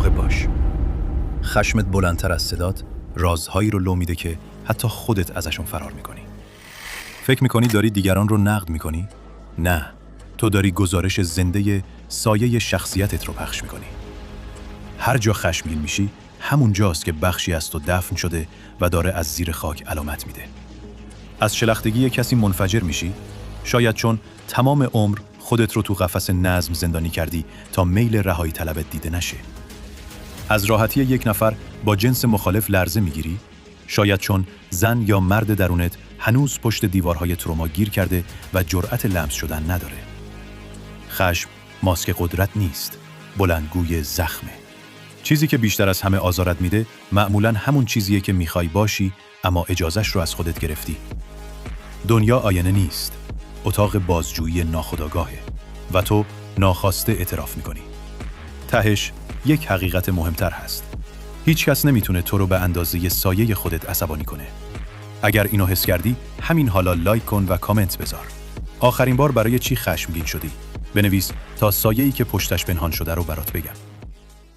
مراقب باش. خشمت بلندتر از صدات رازهایی رو لو میده که حتی خودت ازشون فرار میکنی. فکر میکنی داری دیگران رو نقد میکنی؟ نه، تو داری گزارش زنده سایه شخصیتت رو پخش میکنی. هر جا خشمگین میشی، همون جاست که بخشی از تو دفن شده و داره از زیر خاک علامت میده. از شلختگی کسی منفجر میشی؟ شاید چون تمام عمر خودت رو تو قفس نظم زندانی کردی تا میل رهایی طلبت دیده نشه. از راحتی یک نفر با جنس مخالف لرزه میگیری؟ شاید چون زن یا مرد درونت هنوز پشت دیوارهای تروما گیر کرده و جرأت لمس شدن نداره. خشم ماسک قدرت نیست، بلندگوی زخمه. چیزی که بیشتر از همه آزارت میده معمولاً همون چیزیه که میخوای باشی اما اجازهش رو از خودت گرفتی. دنیا آینه نیست، اتاق بازجویی ناخودآگاهه و تو ناخواسته اعتراف میکنی. تهش یک حقیقت مهمتر هست. هیچ کس نمیتونه تو رو به اندازه سایه خودت عصبانی کنه. اگر اینو حس کردی، همین حالا لایک کن و کامنت بذار. آخرین بار برای چی خشمگین شدی؟ بنویس تا سایه‌ای که پشتش پنهان شده رو برات بگم.